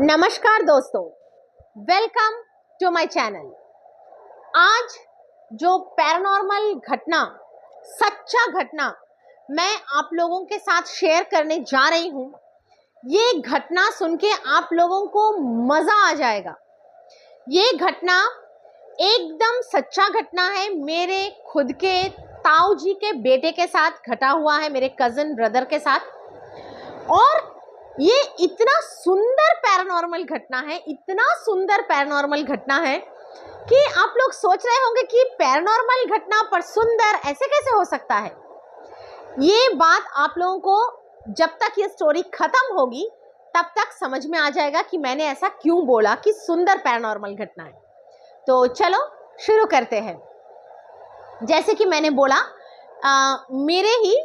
नमस्कार दोस्तों, welcome to my channel. आज जो पैरानॉर्मल घटना, सच्चा घटना मैं आप लोगों के साथ शेयर करने जा रही हूँ, ये घटना सुन के आप लोगों को मज़ा आ जाएगा। ये घटना एकदम सच्चा घटना है, मेरे खुद के ताऊ जी के बेटे के साथ घटा हुआ है, मेरे कज़न ब्रदर के साथ। और ये इतना सुंदर पैरानॉर्मल घटना है, इतना सुंदर पैरानॉर्मल घटना है कि आप लोग सोच रहे होंगे कि पैरानॉर्मल घटना पर सुंदर ऐसे कैसे हो सकता है। ये बात आप लोगों को जब तक ये स्टोरी खत्म होगी तब तक समझ में आ जाएगा कि मैंने ऐसा क्यों बोला कि सुंदर पैरानॉर्मल घटना है। तो चलो शुरू करते हैं। जैसे कि मैंने बोला, मेरे ही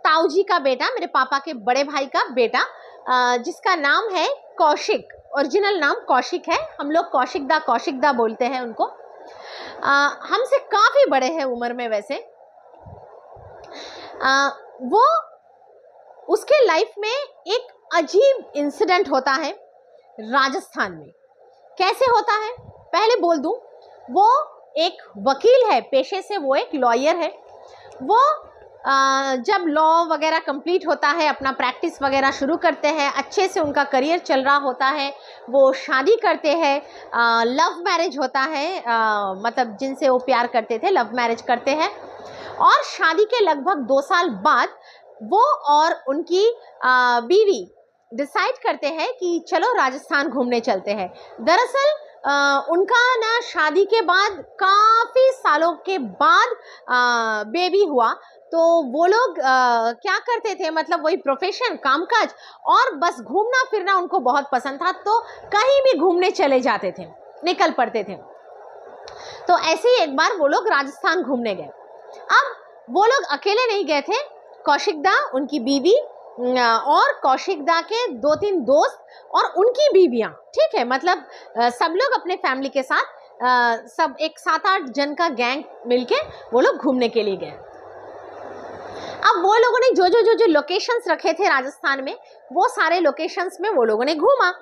ताऊ जी का बेटा, मेरे पापा के बड़े भाई का बेटा, जिसका नाम है कौशिक, ओरिजिनल नाम कौशिक है। हम लोग कौशिकदा बोलते हैं उनको। हमसे काफ़ी बड़े हैं उम्र में वैसे। वो उसके लाइफ में एक अजीब इंसिडेंट होता है राजस्थान में। कैसे होता है पहले बोल दूं, वो एक वकील है पेशे से, वो एक लॉयर है। वो जब लॉ वगैरह कंप्लीट होता है, अपना प्रैक्टिस वगैरह शुरू करते हैं, अच्छे से उनका करियर चल रहा होता है, वो शादी करते हैं। लव मैरिज होता है, मतलब जिनसे वो प्यार करते थे लव मैरिज करते हैं। और शादी के लगभग 2 साल बाद वो और उनकी बीवी डिसाइड करते हैं कि चलो राजस्थान घूमने चलते हैं। दरअसल उनका ना शादी के बाद काफ़ी सालों के बाद बेबी हुआ। तो वो लोग क्या करते थे, मतलब वही प्रोफेशन, कामकाज, और बस घूमना फिरना उनको बहुत पसंद था। तो कहीं भी घूमने चले जाते थे, निकल पड़ते थे। तो ऐसे ही एक बार वो लोग राजस्थान घूमने गए। अब वो लोग अकेले नहीं गए थे, कौशिकदा, उनकी बीवी और कौशिकदा के 2-3 दोस्त और उनकी बीवियाँ, ठीक है, मतलब सब लोग अपने फैमिली के साथ, सब एक 7-8 जन का गैंग मिलके वो लोग घूमने के लिए गए। अब वो लोगों ने जो लोकेशंस रखे थे राजस्थान में, वो सारे लोकेशंस में वो लोगों ने घूमा।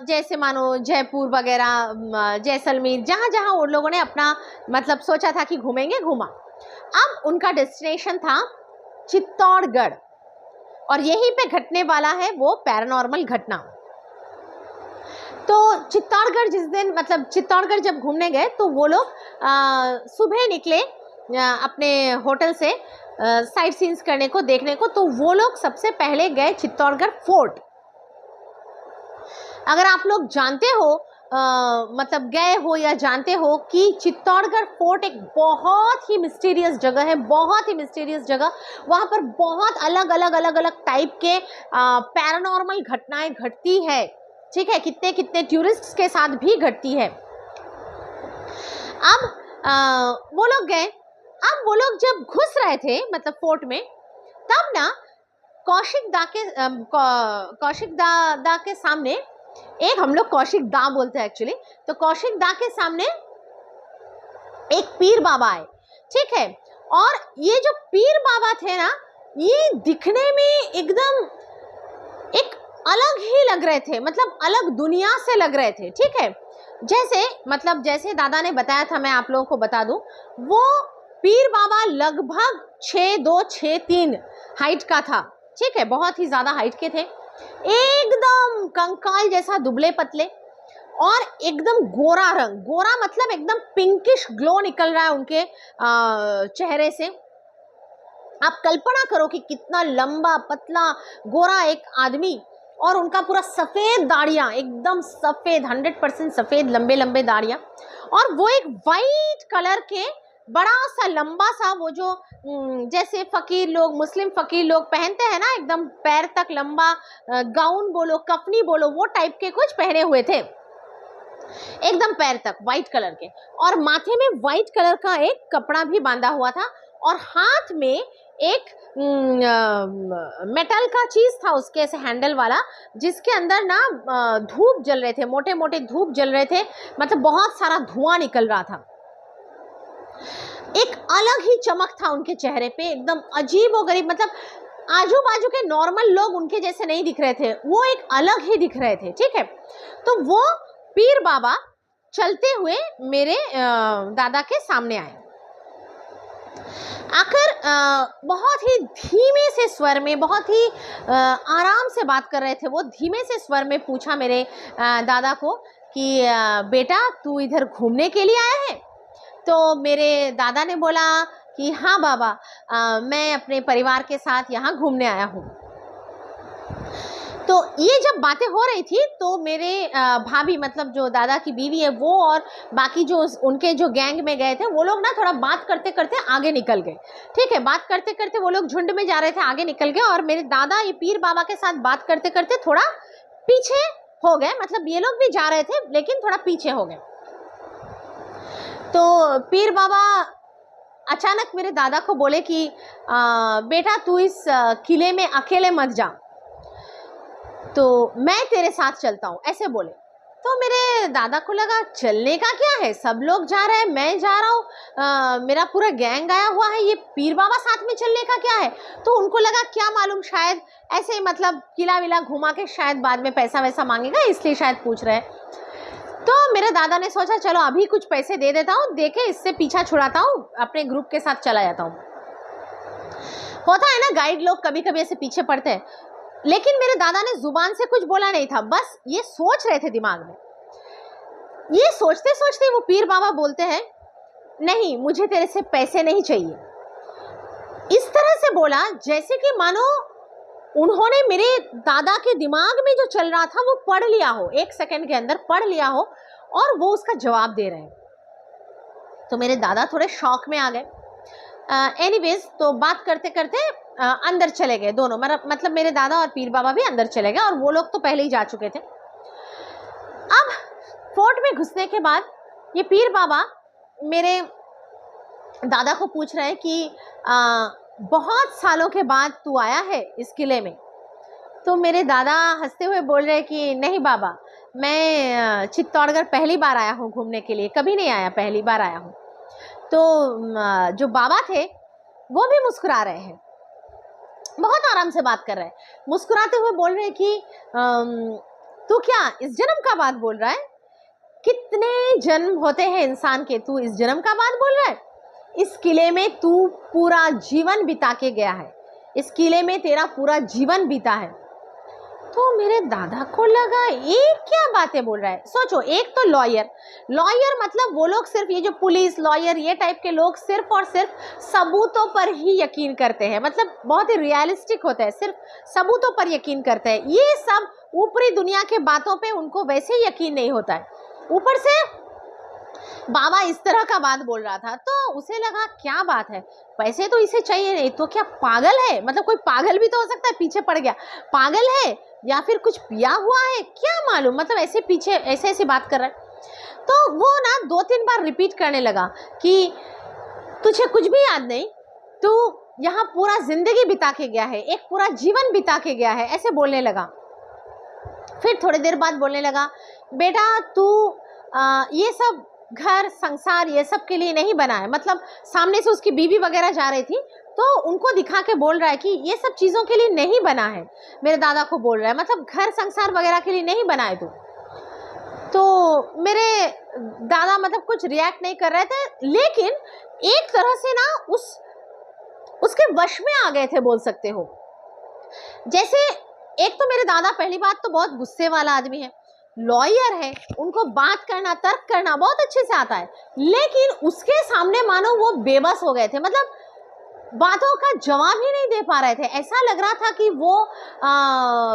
जैसे मानो जयपुर वगैरह, जैसलमेर, जहाँ जहाँ उन लोगों ने अपना मतलब सोचा था कि घूमेंगे, घूमा। अब उनका डेस्टिनेशन था चित्तौड़गढ़, और यहीं पे घटने वाला है वो पैरानॉर्मल घटना। तो चित्तौड़गढ़ जिस दिन, मतलब चित्तौड़गढ़ जब घूमने गए तो वो लोग सुबह निकले अपने होटल से साइट सीन्स करने को, देखने को। तो वो लोग सबसे पहले गए चित्तौड़गढ़ फोर्ट। अगर आप लोग जानते हो, मतलब गए हो या जानते हो कि चित्तौड़गढ़ फोर्ट एक बहुत ही मिस्टीरियस जगह है, बहुत ही मिस्टीरियस जगह। वहाँ पर बहुत अलग अलग टाइप के पैरानॉर्मल घटनाएं घटती है, ठीक है, कितने टूरिस्ट्स के साथ भी घटती है। अब वो लोग गए। अब वो लोग जब घुस रहे थे मतलब फोर्ट में, तब ना कौशिकदा के सामने एक, हम लोग कौशिकदा बोलते हैं एक्चुअली, तो कौशिकदा के सामने एक पीर बाबा आए, ठीक है। और ये जो पीर बाबा थे ना, ये दिखने में एकदम एक अलग ही लग रहे थे, मतलब अलग दुनिया से लग रहे थे, ठीक है। जैसे दादा ने बताया था, मैं आप लोगों को बता दूं, वो पीर बाबा लगभग 6'2", 6'3" हाइट का था, ठीक है, बहुत ही ज़्यादा हाइट के थे। एकदम कंकाल जैसा दुबले पतले, और एकदम गोरा रंग, गोरा मतलब एकदम पिंकिश ग्लो निकल रहा है उनके चेहरे से। आप कल्पना करो कि कितना लंबा पतला गोरा एक आदमी, और उनका पूरा सफ़ेद दाढ़ियाँ, एकदम सफ़ेद, 100% सफ़ेद, लंबे लंबे दाढ़ियाँ। और वो एक वाइट कलर के बड़ा सा लंबा सा, वो जो जैसे फ़कीर लोग, मुस्लिम फ़कीर लोग पहनते हैं ना, एकदम पैर तक लंबा गाउन बोलो, कफनी बोलो, वो टाइप के कुछ पहने हुए थे, एकदम पैर तक वाइट कलर के। और माथे में वाइट कलर का एक कपड़ा भी बांधा हुआ था, और हाथ में एक मेटल का चीज़ था उसके, ऐसे हैंडल वाला, जिसके अंदर ना धूप जल रहे थे, मोटे मोटे धूप जल रहे थे, मतलब बहुत सारा धुआं निकल रहा था। एक अलग ही चमक था उनके चेहरे पे, एकदम अजीब और गरीब, मतलब आजू बाजू के नॉर्मल लोग उनके जैसे नहीं दिख रहे थे, वो एक अलग ही दिख रहे थे, ठीक है। तो वो पीर बाबा चलते हुए मेरे दादा के सामने आए, आकर बहुत ही धीमे से स्वर में, बहुत ही आराम से बात कर रहे थे। वो धीमे से स्वर में पूछा मेरे दादा को कि बेटा तू इधर घूमने के लिए आया है? तो मेरे दादा ने बोला कि हाँ बाबा, मैं अपने परिवार के साथ यहाँ घूमने आया हूँ। तो ये जब बातें हो रही थी तो मेरे भाभी, मतलब जो दादा की बीवी है, वो और बाकी जो उनके जो गैंग में गए थे, वो लोग ना थोड़ा बात करते करते आगे निकल गए, ठीक है। बात करते करते वो लोग झुंड में जा रहे थे, आगे निकल गए, और मेरे दादा ये पीर बाबा के साथ बात करते करते थोड़ा पीछे हो गए। मतलब ये लोग भी जा रहे थे लेकिन थोड़ा पीछे हो गए। तो पीर बाबा अचानक मेरे दादा को बोले कि बेटा तू इस किले में अकेले मत जा, तो मैं तेरे साथ चलता हूँ, ऐसे बोले। तो मेरे दादा को लगा चलने का क्या है, सब लोग जा रहे हैं, मैं जा रहा हूँ, मेरा पूरा गैंग आया हुआ है, ये पीर बाबा साथ में चलने का क्या है। तो उनको लगा क्या मालूम, शायद ऐसे मतलब किला विला घुमा के शायद बाद में पैसा वैसा मांगेगा, इसलिए शायद पूछ रहे हैं। तो मेरे दादा ने सोचा चलो अभी कुछ पैसे दे देता हूँ, देके इससे पीछा छुड़ाता हूँ, अपने ग्रुप के साथ चला जाता हूँ। होता है ना, गाइड लोग कभी कभी ऐसे पीछे पड़ते हैं। लेकिन मेरे दादा ने जुबान से कुछ बोला नहीं था, बस ये सोच रहे थे दिमाग में। ये सोचते सोचते वो पीर बाबा बोलते हैं, नहीं मुझे तेरे से पैसे नहीं चाहिए। इस तरह से बोला जैसे कि मानो उन्होंने मेरे दादा के दिमाग में जो चल रहा था वो पढ़ लिया हो, 1 सेकंड के अंदर पढ़ लिया हो, और वो उसका जवाब दे रहे हैं। तो मेरे दादा थोड़े शॉक में आ गए। एनीवेज, तो बात करते करते अंदर चले गए दोनों, मतलब मेरे दादा और पीर बाबा भी अंदर चले गए, और वो लोग तो पहले ही जा चुके थे। अब फोर्ट में घुसने के बाद ये पीर बाबा मेरे दादा को पूछ रहे हैं कि बहुत सालों के बाद तू आया है इस किले में। तो मेरे दादा हंसते हुए बोल रहे हैं कि नहीं बाबा, मैं चित्तौड़गढ़ पहली बार आया हूँ घूमने के लिए, कभी नहीं आया, पहली बार आया हूँ। तो जो बाबा थे वो भी मुस्कुरा रहे हैं, बहुत आराम से बात कर रहे हैं, मुस्कुराते हुए बोल रहे हैं कि तू क्या इस जन्म का बात बोल रहा है? कितने जन्म होते हैं इंसान के, तू इस जन्म का बात बोल रहा है? इस किले में तू पूरा जीवन बिता के गया है, इस किले में तेरा पूरा जीवन बीता है। तो मेरे दादा को लगा ये क्या बातें बोल रहा है। सोचो, एक तो लॉयर मतलब वो लोग सिर्फ, ये जो पुलिस लॉयर ये टाइप के लोग सिर्फ और सिर्फ सबूतों पर ही यकीन करते हैं, मतलब बहुत ही रियलिस्टिक होते हैं, सिर्फ सबूतों पर यकीन करते हैं। ये सब ऊपरी दुनिया के बातों पे उनको वैसे ही यकीन नहीं होता है। ऊपर से बाबा इस तरह का बात बोल रहा था, तो उसे लगा क्या बात है, पैसे तो इसे चाहिए नहीं, तो क्या पागल है? मतलब कोई पागल भी तो हो सकता है, पीछे पड़ गया, पागल है या फिर कुछ पिया हुआ है, क्या मालूम, मतलब ऐसे पीछे ऐसे बात कर रहा है। तो वो ना 2-3 बार रिपीट करने लगा कि तुझे कुछ भी याद नहीं, तू यहाँ पूरा जिंदगी बिता के गया है, एक पूरा जीवन बिता के गया है, ऐसे बोलने लगा। फिर थोड़ी देर बाद बोलने लगा, बेटा तू ये सब घर संसार ये सब के लिए नहीं बना है। मतलब सामने से उसकी बीवी वगैरह जा रही थी, तो उनको दिखा के बोल रहा है कि ये सब चीज़ों के लिए नहीं बना है, मेरे दादा को बोल रहा है, मतलब घर संसार वगैरह के लिए नहीं बना है तू। तो मेरे दादा मतलब कुछ रिएक्ट नहीं कर रहे थे, लेकिन एक तरह से ना उसके वश में आ गए थे, बोल सकते हो। जैसे एक तो मेरे दादा पहली बात तो बहुत गुस्से वाला आदमी है, लॉयर है, उनको बात करना तर्क करना बहुत अच्छे से आता है, लेकिन उसके सामने मानो वो बेबस हो गए थे, मतलब बातों का जवाब ही नहीं दे पा रहे थे। ऐसा लग रहा था कि वो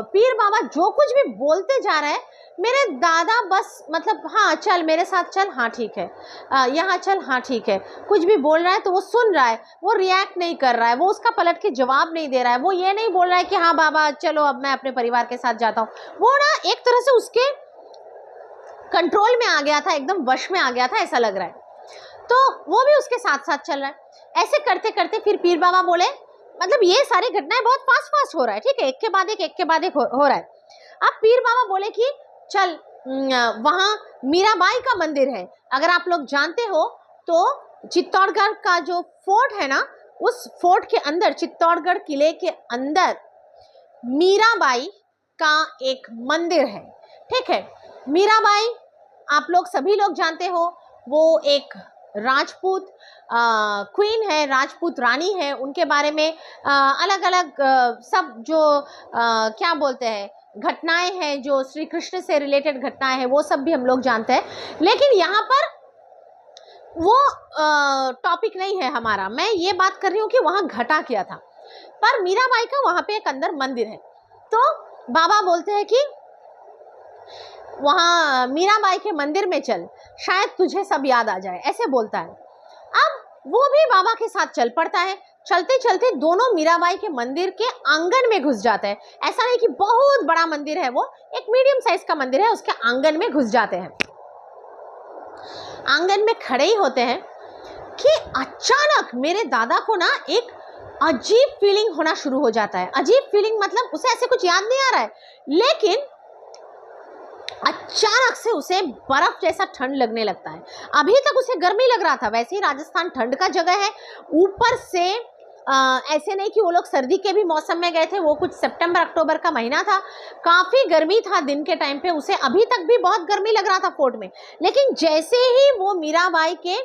पीर बाबा जो कुछ भी बोलते जा रहे हैं, मेरे दादा बस मतलब हाँ चल मेरे साथ चल, हाँ ठीक है, यहाँ चल, हाँ ठीक है, कुछ भी बोल रहा है तो वो सुन रहा है, वो रिएक्ट नहीं कर रहा है, वो उसका पलट के जवाब नहीं दे रहा है, वो ये नहीं बोल रहा है कि हाँ बाबा चलो अब मैं अपने परिवार के साथ जाता हूँ। वो ना एक तरह से उसके कंट्रोल में आ गया था, एकदम वश में आ गया था, ऐसा लग रहा है। तो वो भी उसके साथ साथ चल रहा है। ऐसे करते करते फिर पीर बाबा बोले, मतलब ये सारी घटनाएं बहुत फास्ट हो रहा है, ठीक है, एक के बाद एक हो रहा है। अब पीर बाबा बोले कि चल वहाँ मीराबाई का मंदिर है, अगर आप लोग जानते हो तो चित्तौड़गढ़ का जो फोर्ट है ना, उस फोर्ट के अंदर, चित्तौड़गढ़ किले के अंदर मीराबाई का एक मंदिर है। ठीक है, मीराबाई आप लोग सभी लोग जानते हो, वो एक राजपूत क्वीन है, राजपूत रानी है। उनके बारे में अलग अलग सब जो क्या बोलते हैं घटनाएं हैं, जो श्री कृष्ण से रिलेटेड घटनाएं हैं, वो सब भी हम लोग जानते हैं। लेकिन यहाँ पर वो टॉपिक नहीं है हमारा। मैं ये बात कर रही हूँ कि वहाँ घटा क्या था। पर मीराबाई का वहाँ पे एक अंदर मंदिर है। तो बाबा बोलते हैं कि वहाँ मीराबाई के मंदिर में चल, शायद तुझे सब याद आ जाए, ऐसे बोलता है। अब वो भी बाबा के साथ चल पड़ता है। चलते चलते दोनों मीराबाई के मंदिर के आंगन में घुस जाते हैं। ऐसा नहीं कि बहुत बड़ा मंदिर है, वो एक मीडियम साइज का मंदिर है, उसके आंगन में घुस जाते हैं। आंगन में खड़े ही होते हैं कि अचानक मेरे दादा को ना एक अजीब फीलिंग होना शुरू हो जाता है। अजीब फीलिंग मतलब उसे ऐसे कुछ याद नहीं आ रहा है, लेकिन अचानक से उसे बर्फ जैसा ठंड लगने लगता है। अभी तक उसे गर्मी लग रहा था, वैसे ही राजस्थान ठंड का जगह है। ऊपर से ऐसे नहीं कि वो लोग सर्दी के भी मौसम में गए थे, वो कुछ सितंबर अक्टूबर का महीना था, काफी गर्मी था दिन के टाइम पे। उसे अभी तक भी बहुत गर्मी लग रहा था फोर्ट में। लेकिन जैसे ही वो मीराबाई के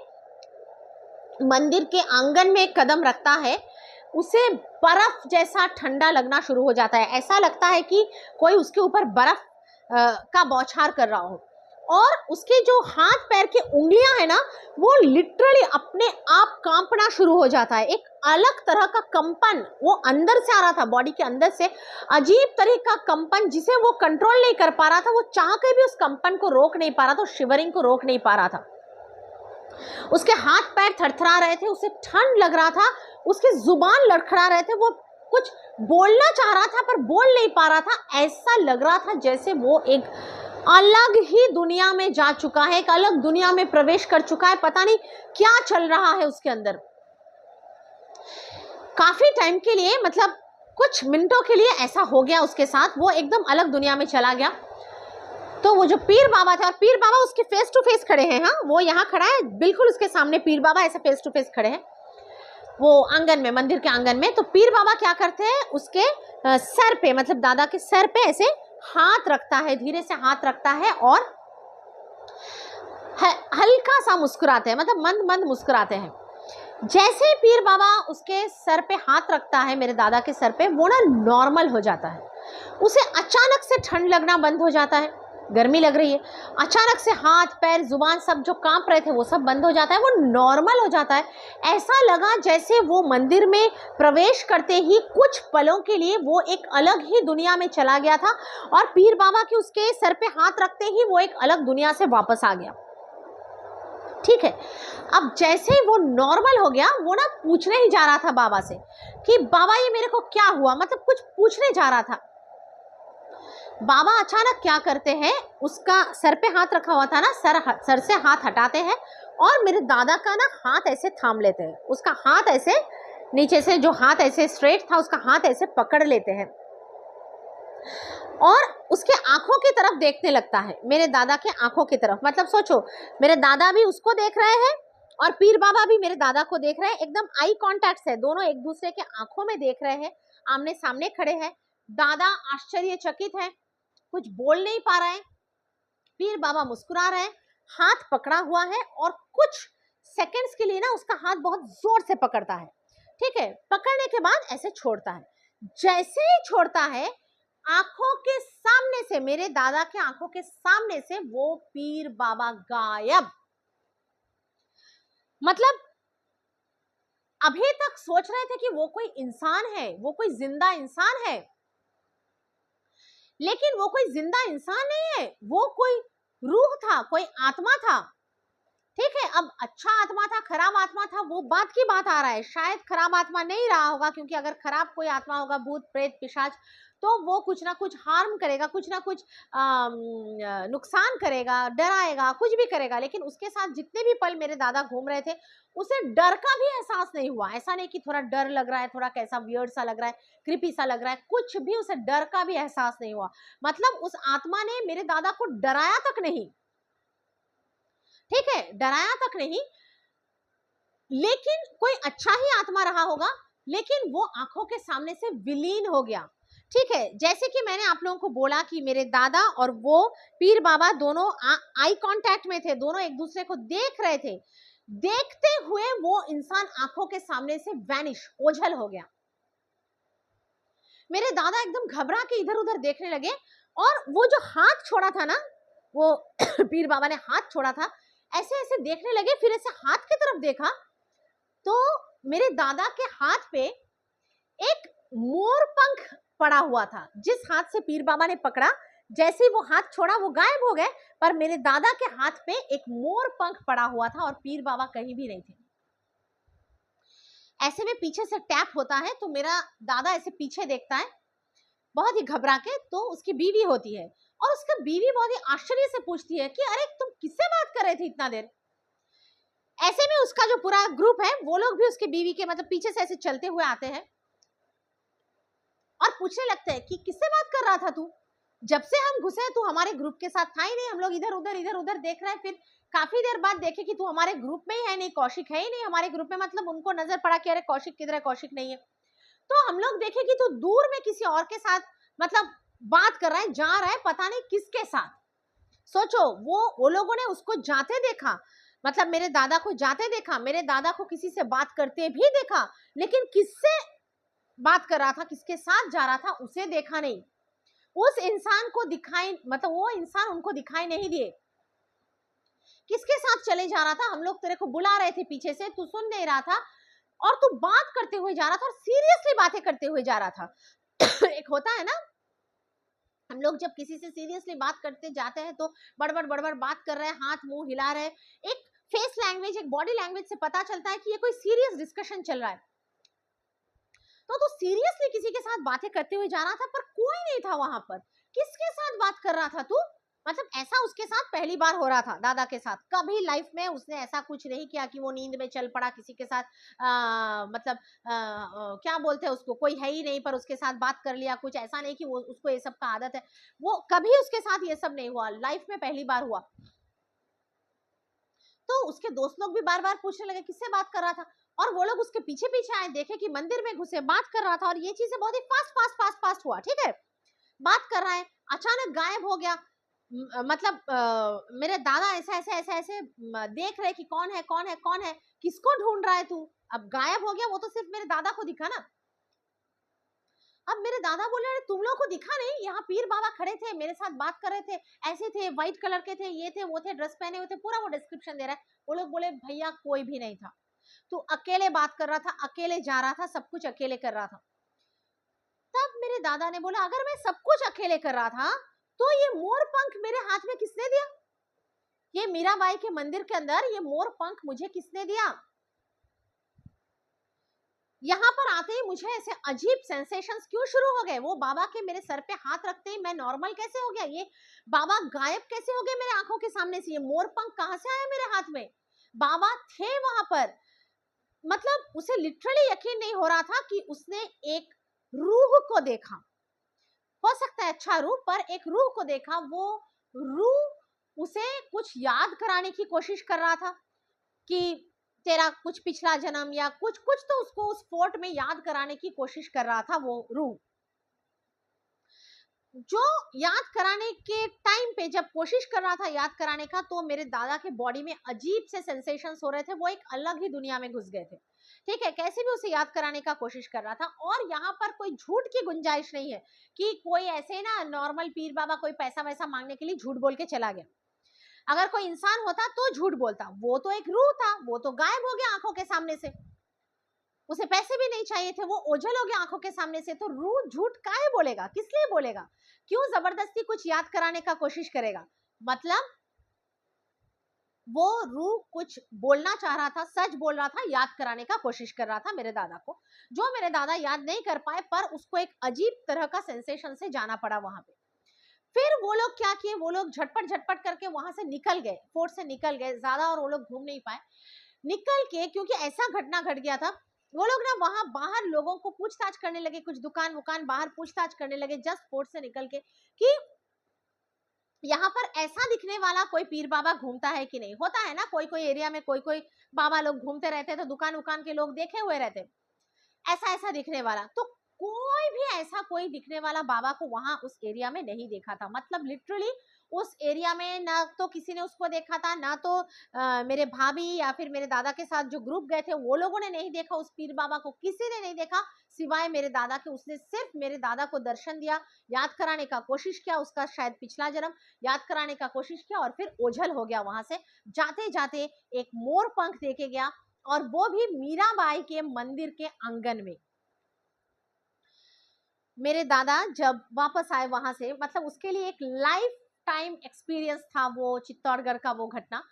मंदिर के आंगन में एक कदम रखता है, उसे बर्फ जैसा ठंडा लगना शुरू हो जाता है। ऐसा लगता है कि कोई उसके ऊपर बर्फ का बौछार कर रहा हो। और उसके जो हाथ पैर की उंगलियां है ना, वो लिटरली अपने आप कांपना शुरू हो जाता है। एक अलग तरह का कंपन वो अंदर से आ रहा था, बॉडी के अंदर से अजीब तरह का कंपन, जिसे वो कंट्रोल नहीं कर पा रहा था। वो चाह के भी उस कंपन को रोक नहीं पा रहा था, शिवरिंग को रोक नहीं पा रहा था। उसके हाथ पैर थरथरा रहे थे, उसे ठंड लग रहा था, उसके जुबान लड़खड़ा रहे थे। वो कुछ बोलना चाह रहा था पर बोल नहीं पा रहा था। ऐसा लग रहा था जैसे वो एक अलग ही दुनिया में जा चुका है, एक अलग दुनिया में प्रवेश कर चुका है। पता नहीं क्या चल रहा है उसके अंदर। काफी टाइम के लिए, मतलब कुछ मिनटों के लिए ऐसा हो गया उसके साथ, वो एकदम अलग दुनिया में चला गया। तो वो जो पीर बाबा थे, और पीर बाबा उसके फेस टू फेस खड़े हैं। हाँ, वो यहाँ खड़ा है, बिल्कुल उसके सामने पीर बाबा ऐसे फेस टू फेस खड़े हैं वो आंगन में, मंदिर के आंगन में। तो पीर बाबा क्या करते हैं, उसके सर पे, मतलब दादा के सर पे ऐसे हाथ रखता है, धीरे से हाथ रखता है और हल्का सा मुस्कुराते हैं, मतलब मंद मंद मुस्कुराते हैं। जैसे ही पीर बाबा उसके सर पे हाथ रखता है, मेरे दादा के सर पे, वो ना नॉर्मल हो जाता है। उसे अचानक से ठंड लगना बंद हो जाता है, गर्मी लग रही है, अचानक से हाथ पैर जुबान सब जो कांप रहे थे वो सब बंद हो जाता है, वो नॉर्मल हो जाता है। ऐसा लगा जैसे वो मंदिर में प्रवेश करते ही कुछ पलों के लिए वो एक अलग ही दुनिया में चला गया था, और पीर बाबा के उसके सर पे हाथ रखते ही वो एक अलग दुनिया से वापस आ गया। ठीक है, अब जैसे वो नॉर्मल हो गया, वो ना पूछने ही जा रहा था बाबा से कि बाबा ये मेरे को क्या हुआ, मतलब कुछ पूछने जा रहा था। बाबा अचानक क्या करते हैं, उसका सर पे हाथ रखा हुआ था ना, सर से हाथ हटाते हैं और मेरे दादा का ना हाथ ऐसे थाम लेते हैं। उसका हाथ ऐसे नीचे से, जो हाथ ऐसे स्ट्रेट था, उसका हाथ ऐसे पकड़ लेते हैं और उसके आंखों की तरफ देखने लगता है, मेरे दादा के आंखों की तरफ। मतलब सोचो, मेरे दादा भी उसको देख रहे हैं और पीर बाबा भी मेरे दादा को देख रहे हैं। एकदम आई कॉन्टैक्ट है, दोनों एक दूसरे के आंखों में देख रहे हैं, आमने सामने खड़े हैं। दादा आश्चर्यचकित है, कुछ बोल नहीं पा रहे हैं। पीर बाबा मुस्कुरा रहे हैं, हाथ पकड़ा हुआ है और कुछ सेकंड्स के लिए ना उसका हाथ बहुत जोर से पकड़ता है। ठीक है, पकड़ने के बाद ऐसे छोड़ता है। जैसे ही छोड़ता है, आंखों के सामने से, मेरे दादा के आंखों के सामने से वो पीर बाबा गायब। मतलब अभी तक सोच रहे थे कि वो कोई इंसान है, वो कोई जिंदा इंसान है, लेकिन वो कोई जिंदा इंसान नहीं है, वो कोई रूह था, कोई आत्मा था। ठीक है, अब अच्छा आत्मा था, खराब आत्मा था, वो बात की बात आ रहा है। शायद खराब आत्मा नहीं रहा होगा, क्योंकि अगर खराब कोई आत्मा होगा, भूत प्रेत पिशाच, तो वो कुछ ना कुछ हार्म करेगा, कुछ ना कुछ नुकसान करेगा, डराएगा, कुछ भी करेगा। लेकिन उसके साथ जितने भी पल मेरे दादा घूम रहे थे, उसे डर का भी एहसास नहीं हुआ। ऐसा नहीं कि थोड़ा डर लग रहा है, थोड़ा कैसा वियर्ड सा लग रहा है, क्रीपी सा लग रहा है, कुछ भी उसे डर का भी एहसास नहीं हुआ। मतलब उस आत्मा ने मेरे दादा को डराया तक नहीं। ठीक है, डराया तक नहीं, लेकिन कोई अच्छा ही आत्मा रहा होगा, लेकिन वो आंखों के सामने से विलीन हो गया। ठीक है, जैसे कि मैंने आप लोगों को बोला कि मेरे दादा और वो पीर बाबा दोनों आई कांटेक्ट में थे, दोनों एक दूसरे को देख रहे थे। देखते हुए वो इंसान आंखों के सामने से वैनिश, ओझल हो गया। मेरे दादा एकदम घबरा के इधर उधर देखने लगे, और वो जो हाथ छोड़ा था ना, वो पीर बाबा ने हाथ छोड़ा था, ऐसे ऐसे देखने लगे, फिर ऐसे हाथ की तरफ देखा तो मेरे दादा के हाथ पे एक मोर पंख पड़ा हुआ था। जिस हाथ से पीर बाबा ने पकड़ा, जैसे ही वो हाथ छोड़ा वो गायब हो गए, पर मेरे दादा के हाथ पे एक मोर पंख पड़ा हुआ था और पीर बाबा कहीं भी नहीं थे। ऐसे में पीछे से टैप होता है तो मेरा दादा ऐसे पीछे देखता है बहुत ही घबरा के, तो उसकी बीवी होती है और उसकी बीवी बहुत ही आश्चर्य से पूछती है कि अरे तुम किससे बात कर रहे थे इतना देर। ऐसे में उसका जो पूरा ग्रुप है वो लोग भी उसके बीवी के मतलब पीछे से ऐसे चलते हुए आते हैं और पूछने लगते हैं कि किससे बात कर रहा था तू, जब से हम घुसे तू हमारे ग्रुप के साथ था ही नहीं, हम लोग इधर उधर देख रहे हैं, फिर काफी देर बाद देखे कि तू हमारे ग्रुप में ही है नहीं, कौशिक है ही नहीं हमारे ग्रुप में। मतलब उनको नजर पड़ा कि अरे कौशिक किधर है, कौशिक नहीं है। तो हम लोग देखे कि तू दूर में किसी और के साथ मतलब बात कर रहा है, जा रहा है, पता नहीं किसके साथ। सोचो, वो लोगों ने उसको जाते देखा, मतलब मेरे दादा को जाते देखा, मेरे दादा को किसी से बात करते भी देखा, लेकिन किससे बात कर रहा था, किसके साथ जा रहा था, उसे देखा नहीं। उस इंसान को दिखाई, मतलब वो इंसान उनको दिखाई नहीं दिए। किसके साथ चले जा रहा था, हम लोग तेरे को बुला रहे थे पीछे से, तू सुन नहीं रहा था और तू बात करते हुए जा रहा था और सीरियसली बातें करते हुए जा रहा था। एक होता है ना, हम लोग जब किसी से सीरियसली बात करते जाते हैं तो बड़बड़ बड़बड़ बात कर रहे हैं, हाथ मुंह हिला रहे हैं, एक फेस लैंग्वेज, एक बॉडी लैंग्वेज से पता चलता है कि ये कोई सीरियस डिस्कशन चल रहा है। तो सीरियसली किसी के साथ बातें करते हुए जा रहा था, पर कोई नहीं था वहां पर। किसके साथ बात कर रहा था तू? मतलब ऐसा उसके साथ पहली बार हो रहा था, दादा के साथ। कभी लाइफ में उसने ऐसा कुछ नहीं किया कि वो नींद में चल पड़ा किसी के साथ, मतलब क्या बोलते हैं उसको, कोई है ही नहीं पर उसके साथ बात कर लिया, कुछ ऐसा नहीं कि वो उसको ये सब का आदत है। वो कभी उसके साथ ये सब नहीं हुआ, लाइफ में पहली बार हुआ। तो उसके दोस्त लोग भी बार बार पूछने लगे किससे बात कर रहा था, और वो लोग उसके पीछे पीछे आए, देखे कि मंदिर में घुसे, बात कर रहा था, और ये चीजें बहुत ही फास्ट फास्ट फास्ट फास्ट हुआ। ठीक है, बात कर रहा है, अचानक गायब हो गया। मतलब मेरे दादा ऐसे ऐसे ऐसे ऐसे देख रहे कि कौन है कौन है कौन है, किसको ढूंढ रहा है तू, अब गायब हो गया। वो तो सिर्फ मेरे दादा को दिखा ना। अब मेरे दादा बोले अरे तुम लोग को दिखा नहीं, यहाँ पीर बाबा खड़े थे, मेरे साथ बात कर रहे थे, ऐसे थे, व्हाइट कलर के थे, ये थे वो थे, ड्रेस पहने हुए थे, पूरा वो डिस्क्रिप्शन दे रहा है। वो लोग बोले भैया कोई भी नहीं था, तू अकेले बात कर रहा था, अकेले जा रहा था, सब कुछ अकेले कर रहा था। तब मेरे दादा ने बोला अगर मैं सब कुछ अकेले कर रहा था तो ये मोर पंख मेरे हाथ में किसने दिया? ये मीराबाई के मंदिर के अंदर ये मोर पंख मुझे किसने दिया? यहाँ पर आते ही मुझे ऐसे अजीब सेंसेशंस क्यों शुरू हो गए? वो बाबा के मेरे सर पे हाथ रखते ही मैं नॉर्मल कैसे हो गया? ये बाबा गायब कैसे हो गए मेरे आंखों के सामने से? ये मोर पंख कहां से आया मेरे हाथ में? बाबा थे वहां पर। मतलब उसे लिटरली यकीन नहीं हो रहा था कि उसने एक रूह को देखा। हो सकता है अच्छा रूह, पर एक रूह को देखा। वो रूह उसे कुछ याद कराने की कोशिश कर रहा था कि तेरा कुछ पिछला जन्म या कुछ कुछ तो उसको उस फोर्ट में याद कराने की कोशिश कर रहा था वो रूह। जो याद कराने के टाइम पे जब कोशिश कर रहा था याद कराने का, तो मेरे दादा के बॉडी में अजीब से सेंसेशंस हो रहे थे, वो एक अलग ही दुनिया में घुस गए थे। ठीक है, कैसे भी उसे याद कराने का कोशिश कर रहा था। और यहाँ पर कोई झूठ की गुंजाइश नहीं है कि कोई ऐसे ना नॉर्मल पीर बाबा कोई पैसा वैसा मांगने के लिए झूठ बोल के चला गया। अगर कोई इंसान होता तो झूठ बोलता, वो तो एक रूह था, वो तो गायब हो गया आंखों के सामने से, उसे पैसे भी नहीं चाहिए थे, वो ओझल हो गया आंखों के सामने से। तो रूह झूठ काहे बोलेगा, किस लिए बोलेगा, क्यों जबरदस्ती कुछ याद कराने का कोशिश करेगा? मतलब वो रूह कुछ बोलना चाह रहा था, सच बोल रहा था, याद कराने का कोशिश कर रहा था मेरे दादा को, जो मेरे दादा याद नहीं कर पाए, पर उसको एक अजीब तरह का सेंसेशन से जाना पड़ा वहां पे। फिर वो लोग क्या किए, वो लोग झटपट झटपट करके वहां से निकल गए, फोर्ट से निकल गए ज्यादा, और वो लोग घूम नहीं पाए। निकल के, क्योंकि ऐसा घटना घट गया था, वो लोग ना वहां बाहर लोगों को पूछताछ करने लगे, कुछ दुकान वुकान बाहर पूछताछ करने लगे जस्ट फोर्ट से निकल के, कि यहाँ पर ऐसा दिखने वाला कोई पीर बाबा घूमता है कि नहीं? होता है ना, कोई कोई एरिया में कोई कोई बाबा लोग घूमते रहते, तो दुकान उकान के लोग देखे हुए रहते, ऐसा ऐसा दिखने वाला। तो कोई भी ऐसा कोई दिखने वाला बाबा को वहां उस एरिया में नहीं देखा था। मतलब लिटरली उस एरिया में ना तो किसी ने उसको देखा था, ना तो मेरे भाभी या फिर मेरे दादा के साथ जो ग्रुप गए थे वो लोगों ने नहीं देखा उस पीर बाबा को, किसी ने नहीं देखा सिवाय मेरे दादा के। उसने सिर्फ मेरे दादा को दर्शन दिया, याद कराने का कोशिश किया, उसका शायद पिछला जन्म याद कराने का कोशिश किया, और फिर ओझल हो गया वहां से। जाते जाते एक मोर पंख देके गया, और वो भी मीराबाई के मंदिर के आंगन में। मेरे दादा जब वापस आए वहां से, मतलब उसके लिए एक लाइफ टाइम एक्सपीरियंस था वो चित्तौड़गढ़ का वो घटना।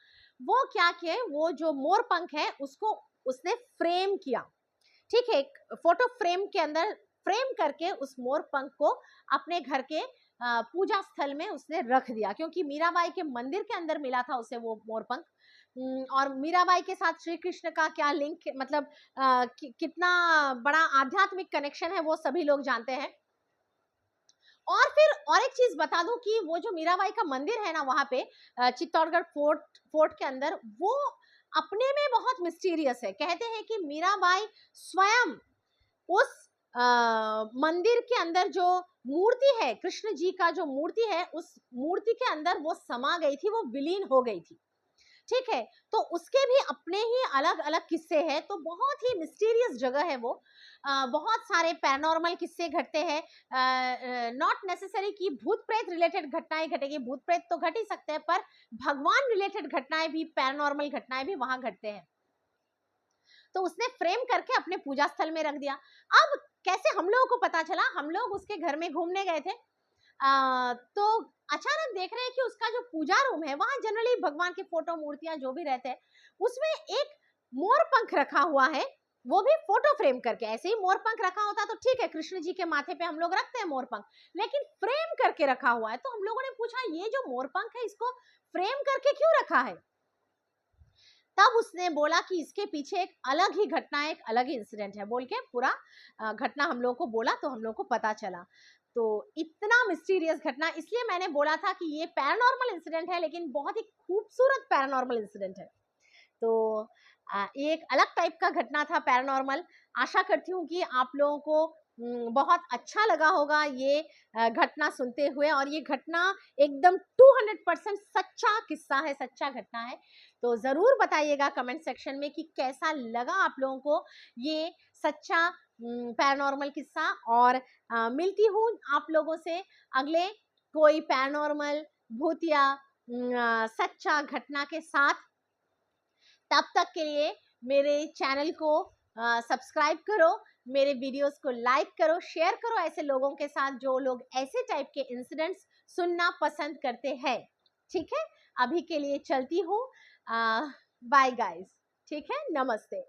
वो क्या किए, वो जो मोर पंख है उसको उसने फ्रेम किया, ठीक है, एक फोटो फ्रेम के अंदर फ्रेम करके उस मोर पंख को अपने घर के पूजा स्थल में उसने रख दिया, क्योंकि मीराबाई के मंदिर के अंदर मिला था उसे वो मोर पंख। और मीराबाई के साथ श्री कृष्ण का क्या लिंक, मतलब कितना बड़ा आध्यात्मिक कनेक्शन है वो सभी लोग जानते हैं। और फिर और एक चीज बता दूं कि वो जो मीराबाई का मंदिर है ना वहां पे चित्तौड़गढ़ फोर्ट के अंदर, वो अपने में बहुत मिस्टीरियस है। कहते हैं कि मीराबाई स्वयं उस मंदिर के अंदर जो मूर्ति है, कृष्ण जी का जो मूर्ति है, उस मूर्ति के अंदर वो समा गई थी, वो विलीन हो गई थी, ठीक है। तो उसके भी अपने ही अलग अलग किस्से हैं, तो बहुत ही मिस्टीरियस जगह है वो। बहुत सारे पैरानॉर्मल किस्से घटते हैं, नॉट नेसेसरी कि भूत प्रेत रिलेटेड घटनाएं घटेगी, भूत प्रेत तो घट ही सकते हैं, पर भगवान रिलेटेड घटनाएं भी, पैरानॉर्मल घटनाएं भी वहां घटते हैं। तो उसने फ्रेम करके अपने पूजा स्थल में रख दिया। अब कैसे हम लोगों को पता चला, हम लोग उसके घर में घूमने गए थे, तो अचानक देख रहे हैं कि उसका जो पूजा रूम है वहां जनरली भगवान के फोटो मूर्तियां जो भी रहते हैं, उसमें एक मोर पंख रखा हुआ है, वो भी फोटो फ्रेम करके। ऐसे ही मोर पंख रखा होता तो ठीक है, कृष्ण जी के माथे पे हम लोग रखते हैं मोर पंख, लेकिन फ्रेम करके रखा हुआ है। तो हम लोगों ने पूछा ये जो मोर पंख है इसको फ्रेम करके क्यों रखा है? तब उसने बोला कि इसके पीछे एक अलग ही घटना है, एक अलग ही इंसिडेंट है, बोल के पूरा घटना हम लोग को बोला, तो हम लोग को पता चला। तो इतना मिस्टीरियस घटना, इसलिए मैंने बोला था कि ये पैरानॉर्मल इंसिडेंट है, लेकिन बहुत ही खूबसूरत पैरानॉर्मल इंसिडेंट है। तो ये एक अलग टाइप का घटना था पैरानॉर्मल। आशा करती हूँ कि आप लोगों को बहुत अच्छा लगा होगा ये घटना सुनते हुए, और ये घटना एकदम 200% सच्चा किस्सा है, सच्चा घटना है। तो ज़रूर बताइएगा कमेंट सेक्शन में कि कैसा लगा आप लोगों को ये सच्चा पैरानॉर्मल किस्सा। और मिलती हूँ आप लोगों से अगले कोई पैरानॉर्मल भूतिया सच्चा घटना के साथ। तब तक के लिए मेरे चैनल को सब्सक्राइब करो, मेरे वीडियोस को लाइक करो, शेयर करो ऐसे लोगों के साथ जो लोग ऐसे टाइप के इंसिडेंट्स सुनना पसंद करते हैं, ठीक है। अभी के लिए चलती हूँ, बाय गाइस, ठीक है, नमस्ते।